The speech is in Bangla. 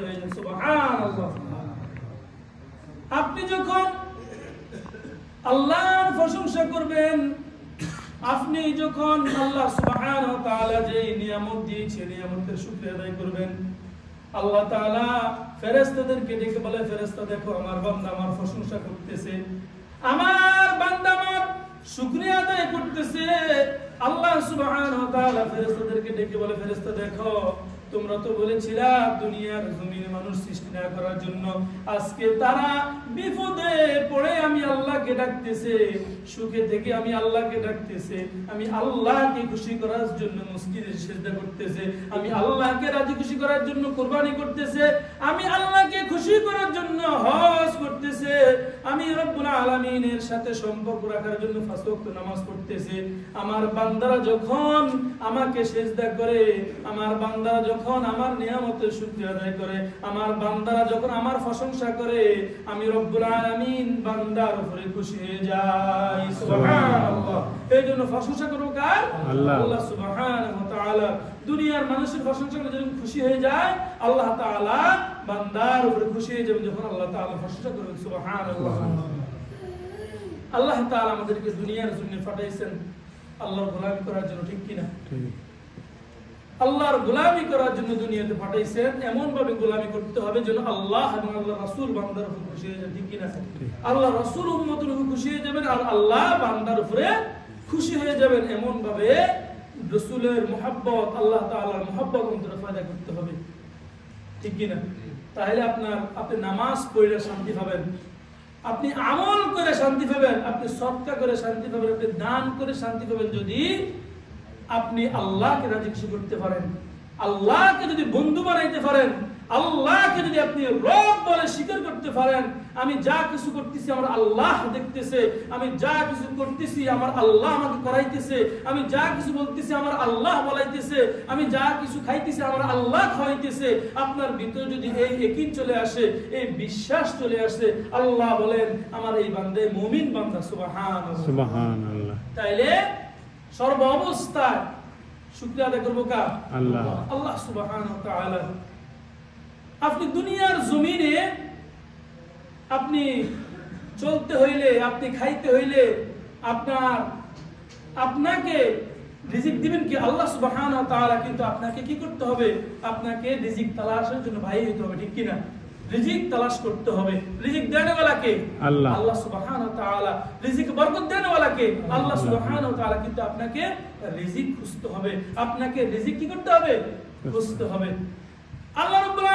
হয়ে যান। সুবহানাল্লাহ। আপনি যখন আল্লাহর প্রশংসা করবেন, আপনি যখন আল্লাহ সুবহানাহু ওয়া তাআলা যে নিয়ামত দিয়েছেন নিয়ামতের শুকরিয়া আদায় করবেন, আল্লাহ তাআলা ফেরেশতাদেরকে ডেকে বলে, ফেরেশতা দেখো আমার বান্দা আমার প্রশংসা করতেছে, আমার বান্দা আমার শুকরিয়া আদায় করতেছে। আল্লাহ সুবহানাহু ওয়া তাআলা ফেরেশতাদেরকে ডেকে বলে, ফেরেশতা দেখো তোমরা তো বলেছিলা দুনিয়ার জমিনে মানুষ সৃষ্টি না করার জন্য, আজকে তারা বিপদে পড়ে আমি আল্লাহকে ডাকতেছে, সুখে থেকে আমি আল্লাহকে ডাকতেছে, আমি আল্লাহকে খুশি করার জন্য মসজিদে সিজদা করতেছে, আমি আল্লাহকে রাজি খুশি করার জন্য কুরবানি করতেছে, আমি আল্লাহকে খুশি করার জন্য হজ করতেছে, আমি রব্বুল আলামিনের সাথে সম্পর্ক রাখার জন্য পাঁচ ওয়াক্ত নামাজ পড়তেছে। আমার বান্দারা যখন আমাকে সিজদা করে, আমার বান্দারা যখন আমার নিয়ামতের শুকরিয়া আদায় করে, আমার বান্দারা যখন আমার প্রশংসা করে, আমি রব্বুল আলামিন বান্দার উপরে খুশি হয়ে যাই। সুবহানাল্লাহ। এইজন্য প্রশংসা করব কার? আল্লাহ সুবহানাহু ওয়া তাআলা। দুনিয়ার মানুষের প্রশংসা করে যখন খুশি হয়ে যায়, আল্লাহ তাআলা বান্দার উপরে খুশি হয়ে যাবেন যখন আল্লাহ তাআলা প্রশংসা করবেন। সুবহানাল্লাহ। আল্লাহ তাআলা আমাদেরকে দুনিয়ার জন্য পাঠাইছেন আল্লাহর গোলামি করার জন্য, ঠিক কি না? আল্লাহর গোলামি করার জন্য দুনিয়াতে পাঠাইছেন, এমন ভাবে গোলামি করতে হবে যেন আল্লাহ এবং আল্লাহর রাসূল বান্দার উপর খুশি হয়ে যায়, ঠিক কি না? আল্লাহ রাসূল উম্মতের উপর খুশি হয়ে যাবেন আর আল্লাহ বান্দার উপরে খুশি হয়ে যাবেন, এমন ভাবে রাসূলের মুহাব্বত, আল্লাহ তাআলার মুহাব্বত অন্তরে পয়দা করতে হবে, ঠিক কি না? তাহলে আপনি নামাজ পড়ে শান্তি পাবেন, আপনি আমল করে শান্তি পাবেন, আপনি সদকা করে শান্তি পাবেন, আপনি দান করে শান্তি পাবেন যদি আপনি আল্লাহকে রাজি খুশি করতে পারেন, আল্লাহকে যদি বন্ধু বানাইতে পারেন, আল্লাহকে যদি আপনি রব বলে স্বীকার করতে পারেন, আমি যা কিছু করতেছি আমার আল্লাহ দেখতেছে, আমি যা কিছু করতেছি আমার আল্লাহ আমাকে করাইতেছে, আমি যা কিছু বলতেছি আমার আল্লাহ বলাইতেছে, আমি যা কিছু খাইতেছি আমার আল্লাহ খাওয়াইতেছে, আপনার ভিতরে যদি এই ইয়াকিন চলে আসে, এই বিশ্বাস চলে আসে, আল্লাহ বলেন আমার এই বান্দা মুমিন বান্দা। সুবহানাল্লাহ সুবহানাল্লাহ। তাইলে সর্ব অবস্থায় শুকরিয়া আদায় করব কার? আল্লাহ। আল্লাহ সুবহানাহু ওয়া তাআলা। আপনি দুনিয়ার জমিনে আপনি চলতে হইলে, আপনি খাইতে হইলে, আপনাকে রিজিক দিবেন কি? আল্লাহ সুবহানাহু ওয়া তাআলা। কিন্তু আপনাকে কি করতে হবে? আপনাকে রিজিক তালাশের জন্য ভাই হইতে হবে, ঠিক কি না? রিজিক তালাশ করতে হবে। রিজিক দেনে वाला কে? আল্লাহ। আল্লাহ সুবহানাহু ওয়া তাআলা। রিজিক বরকত দেনে वाला কে? আল্লাহ সুবহানাহু ওয়া তাআলা। কিন্তু আপনাকে রিজিক খুঁজতে হবে, আপনাকে রিজিক কি করতে হবে? খুঁজতে হবে। আল্লাহ রাব্বুল